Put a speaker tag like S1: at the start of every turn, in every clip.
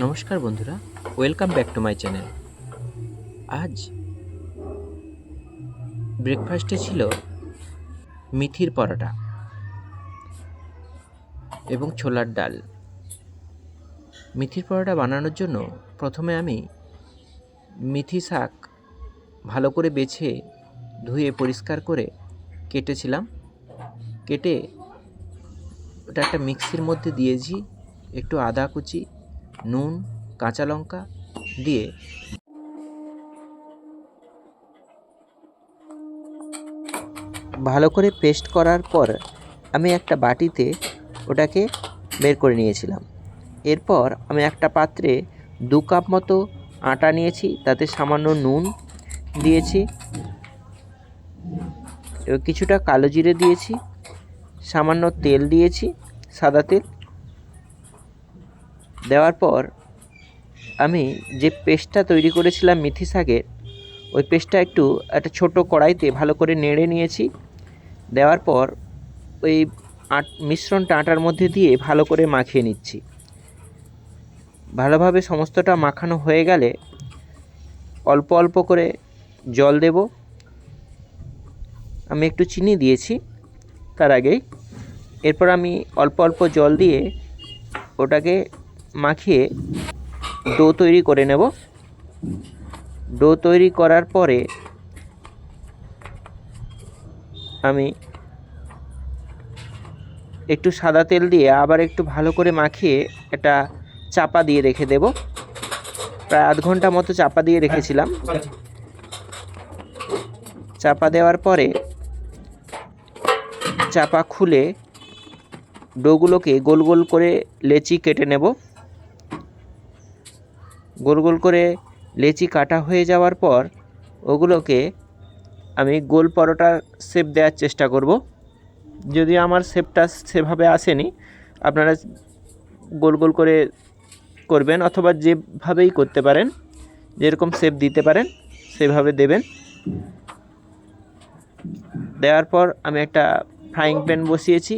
S1: নমস্কার বন্ধুরা, welcome back to my channel. আজ ব্রেকফাস্টে ছিল মেথির পরোটা এবং ছোলার ডাল। মেথির পরোটা বানানোর জন্য প্রথমে আমি মেথি শাক ভালো করে বেছে ধুয়ে পরিষ্কার করে কেটেছিলাম। কেটে ওটা একটা মিক্সির মধ্যে দিয়েছি, একটু আদা কুচি, নুন, কাঁচা লঙ্কা দিয়ে ভালো করে পেস্ট করার পর আমি একটা বাটিতে ওটাকে বের করে নিয়েছিলাম। এরপর আমি একটা পাত্রে 2 কাপ মতো আটা নিয়েছি, তাতে সামান্য নুন দিয়েছি, এবং কিছুটা কালো জিরে দিয়েছি, সামান্য তেল দিয়েছি, সাদা তেল। দেওয়ার পর আমি যে পেস্টটা তৈরি করেছিলাম মেথি শাকের, ওই পেস্টটা একটা ছোট কড়াইতে ভালো করে নেড়ে নিয়েছি। দেওয়ার পর ওই মিশ্রণটা আটার মধ্যে দিয়ে ভালো করে মাখিয়ে নিচ্ছি। ভালোভাবে সমস্তটা মাখানো হয়ে গেলে অল্প অল্প করে জল দেব। আমি একটু চিনি দিয়েছি তার আগেই। এরপর আমি অল্প অল্প জল দিয়ে ওটাকে মাখিয়ে ডো তৈরি করে নেব। ডো তৈরি করার পরে আমি একটু সাদা তেল দিয়ে আবার একটু ভালো করে মাখিয়ে একটা চাপা দিয়ে রেখে দেব। প্রায় আধ ঘন্টা মতো চাপা দিয়ে রেখেছিলাম। চাপা দেওয়ার পরে চাপা খুলে ডোগুলোকে গোল গোল করে লেচি কেটে নেব। গোল গোল করে লেচি কাটা হয়ে যাওয়ার পর ওগুলোকে আমি গোল পরোটার শেপ দেওয়ার চেষ্টা করব। যদি আমার শেপটা সেভাবে আসেনি, আপনারা গোল গোল করে করবেন, অথবা যেভাবেই করতে পারেন, যেরকম শেপ দিতে পারেন সেভাবে দেবেন। দেওয়ার পর আমি একটা ফ্রাইং প্যান বসিয়েছি।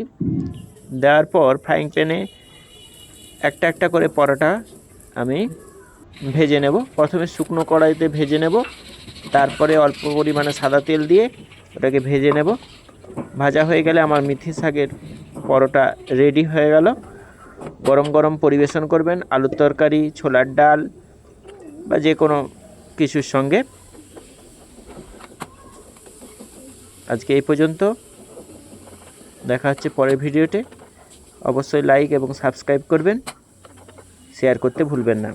S1: দেওয়ার পর ফ্রাইং প্যানে একটা একটা করে পরোটা আমি ভেজে নেব। প্রথমে শুকনো কড়াইতে ভেজে নেব, তারপরে অল্প পরিমাণে সাদা তেল দিয়ে ওটাকে ভেজে নেব। ভাজা হয়ে গেলে আমার মেথি শাকের পরোটা রেডি হয়ে গেল। গরম গরম পরিবেশন করবেন আলুর তরকারি, ছোলার ডাল বা যে কোনো কিছুর সঙ্গে। আজকে এই পর্যন্ত, দেখা হচ্ছে পরের ভিডিওতে। অবশ্যই লাইক এবং সাবস্ক্রাইব করবেন, শেয়ার করতে ভুলবেন না।